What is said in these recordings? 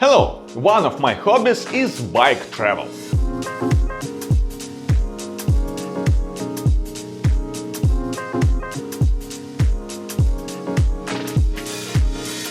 Hello! One of my hobbies is bike travel.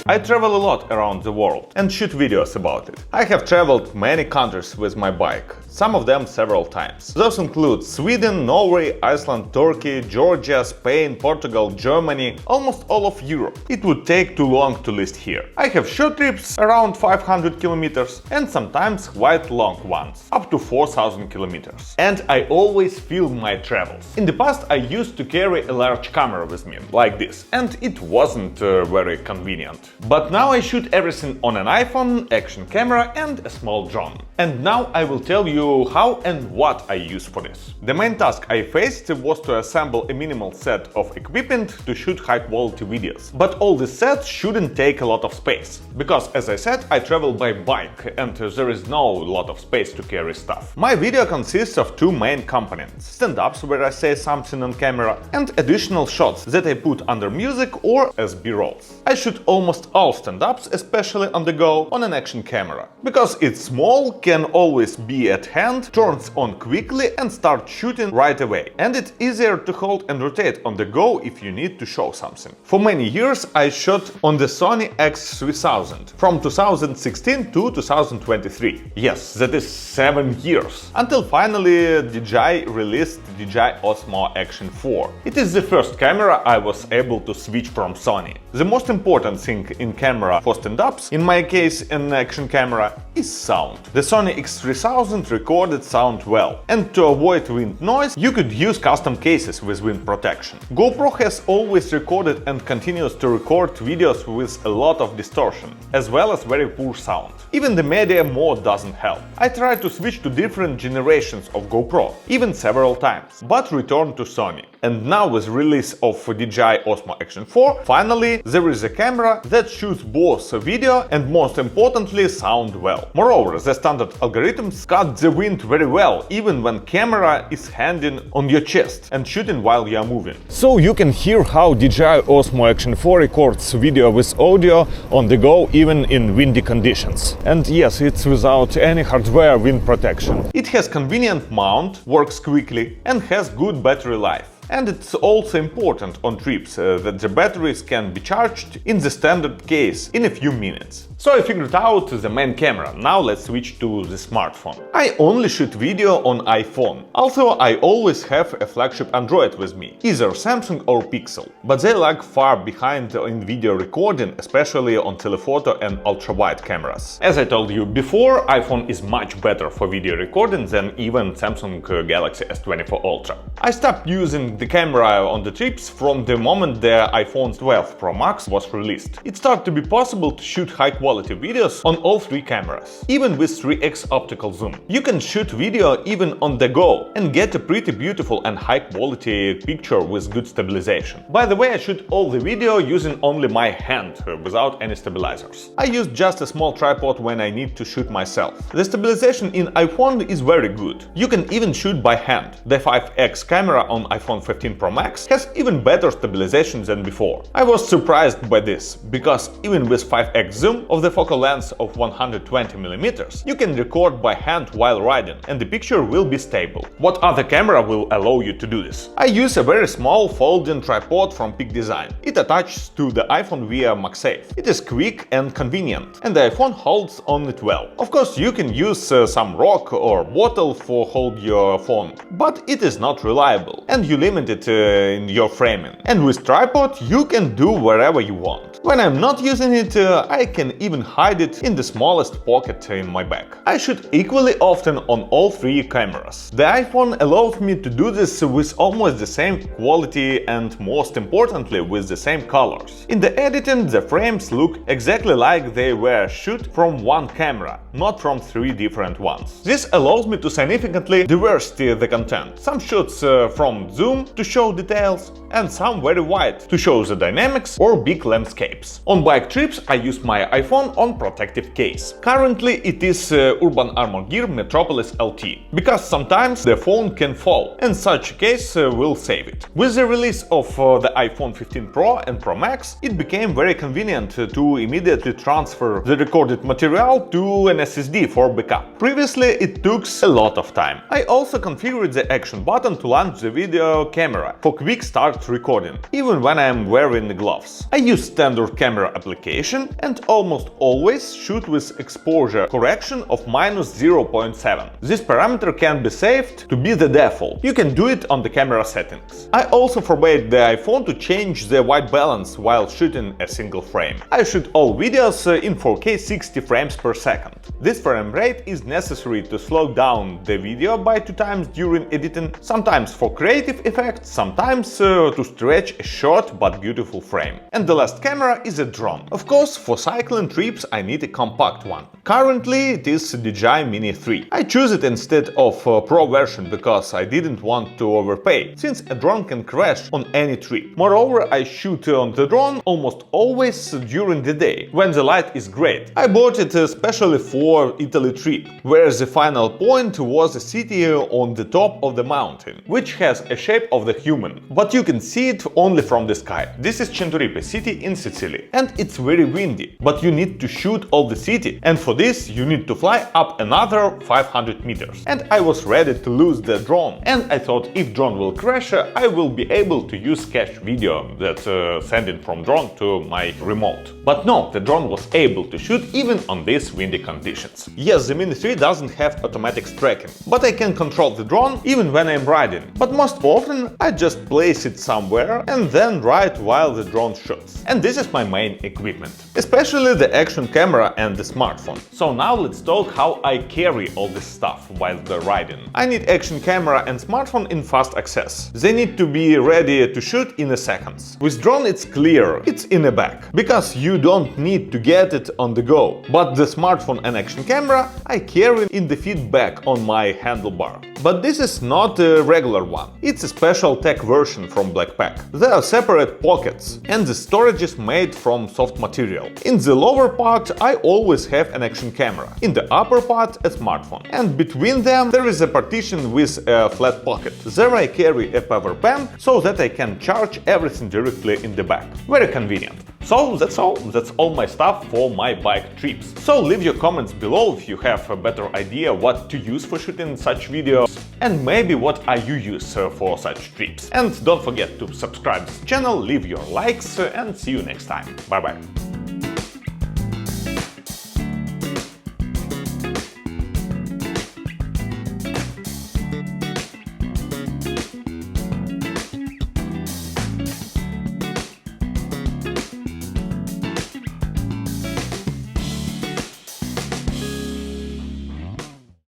I travel a lot around the world and shoot videos about it. I have traveled many countries with my bike, some of them several times. Those include Sweden, Norway, Iceland, Turkey, Georgia, Spain, Portugal, Germany, almost all of Europe. It would take too long to list here. I have short trips around 500 kilometers and sometimes quite long ones, up to 4000 kilometers. And I always film my travels. In the past I used to carry a large camera with me, like this, and it wasn't very convenient. But now I shoot everything on an iPhone, action camera and a small drone. And now I will tell you how and what I use for this. The main task I faced was to assemble a minimal set of equipment to shoot high-quality videos. But all this set shouldn't take a lot of space, because as I said, I travel by bike and there is no lot of space to carry stuff. My video consists of two main components: stand-ups where I say something on camera and additional shots that I put under music or as B-rolls. I shoot almost all stand-ups, especially on the go, on an action camera. Because it's small, can always be at hand, turns on quickly and start shooting right away. And it's easier to hold and rotate on the go if you need to show something. For many years I shot on the Sony X3000 from 2016 to 2023. Yes, that is 7 years. Until finally DJI released DJI Osmo Action 4. It is the first camera I was able to switch from Sony. The most important thing in camera for stand-ups, in my case an action camera, is sound. The Sony X3000 recorded sound well, and to avoid wind noise you could use custom cases with wind protection. GoPro has always recorded and continues to record videos with a lot of distortion, as well as very poor sound. Even the media mode doesn't help. I tried to switch to different generations of GoPro, even several times, but returned to Sony. And now with release of DJI Osmo Action 4, finally there is a camera that shoots both video and most importantly sound well. Moreover, the standard algorithms cut the wind very well, even when camera is hanging on your chest and shooting while you are moving. So you can hear how DJI Osmo Action 4 records video with audio on the go even in windy conditions. And yes, it's without any hardware wind protection. It has convenient mount, works quickly and has good battery life. And it's also important on trips that the batteries can be charged in the standard case in a few minutes. So I figured out the main camera. Now let's switch to the smartphone. I only shoot video on iPhone. Also, I always have a flagship Android with me, either Samsung or Pixel. But they lag far behind in video recording, especially on telephoto and ultra-wide cameras. As I told you before, iPhone is much better for video recording than even Samsung Galaxy S24 Ultra. I stopped using the camera on the trips from the moment the iPhone 12 Pro Max was released. It started to be possible to shoot high-quality videos on all three cameras, even with 3x optical zoom. You can shoot video even on the go and get a pretty beautiful and high-quality picture with good stabilization. By the way, I shoot all the video using only my hand, without any stabilizers. I use just a small tripod when I need to shoot myself. The stabilization in iPhone is very good. You can even shoot by hand. The 5x camera on iPhone 15 Pro Max has even better stabilization than before. I was surprised by this, because even with 5x zoom of the focal length of 120mm, you can record by hand while riding, and the picture will be stable. What other camera will allow you to do this? I use a very small folding tripod from Peak Design. It attaches to the iPhone via MagSafe. It is quick and convenient, and the iPhone holds on it well. Of course, you can use some rock or bottle for hold your phone, but it is not reliable, and you limit it in your framing. And with tripod you can do wherever you want. When I'm not using it, I can even hide it in the smallest pocket in my bag. I shoot equally often on all three cameras. The iPhone allows me to do this with almost the same quality and, most importantly, with the same colors. In the editing, the frames look exactly like they were shot from one camera, not from three different ones. This allows me to significantly diversify the content. Some shots from zoom middle to show details, and some very wide to show the dynamics or big landscapes. On bike trips I use my iPhone on protective case. Currently it is Urban Armor Gear Metropolis LT, because sometimes the phone can fall, and such a case will save it. With the release of the iPhone 15 Pro and Pro Max, it became very convenient to immediately transfer the recorded material to an SSD for backup. Previously it took a lot of time. I also configured the action button to launch the video camera for quick start recording, even when I am wearing gloves. I use standard camera application and almost always shoot with exposure correction of -0.7. This parameter can be saved to be the default. You can do it on the camera settings. I also forbade the iPhone to change the white balance while shooting a single frame. I shoot all videos in 4K 60 frames per second. This frame rate is necessary to slow down the video by 2 times during editing, sometimes for creative effects, sometimes to stretch a short but beautiful frame. And the last camera is a drone. Of course, for cycling trips I need a compact one. Currently it is DJI Mini 3. I choose it instead of Pro version because I didn't want to overpay, since a drone can crash on any trip. Moreover, I shoot on the drone almost always during the day, when the light is great. I bought it especially for Italy trip, where the final point was a city on the top of the mountain, which has a shape of the human, but you can see it only from the sky. This is Centuripe city in Sicily, and it's very windy, but you need to shoot all the city, and for this you need to fly up another 500 meters. And I was ready to lose the drone, and I thought if drone will crash, I will be able to use cache video that sending from drone to my remote. But no, the drone was able to shoot even on these windy conditions. Yes, the Mini 3 doesn't have automatic tracking, but I can control the drone even when I'm riding. But most often I just place it somewhere and then ride while the drone shoots. And this is my main equipment, especially the action camera and the smartphone. So now let's talk how I carry all this stuff while riding. I need action camera and smartphone in fast access. They need to be ready to shoot in a seconds. With drone it's clear, it's in a bag, because you don't need to get it on the go. But the smartphone and action camera I carry in the feed bag on my handlebar. But this is not a regular one. It's a special tech version from Blackpack. There are separate pockets, and the storage is made from soft material. In the lower part I always have an action camera, in the upper part a smartphone, and between them there is a partition with a flat pocket. There I carry a power bank so that I can charge everything directly in the bag. Very convenient. So that's all my stuff for my bike trips. So leave your comments below if you have a better idea what to use for shooting such videos, and maybe what are you use for such trips. And don't forget to subscribe to this channel, leave your likes, and see you next time. Bye bye.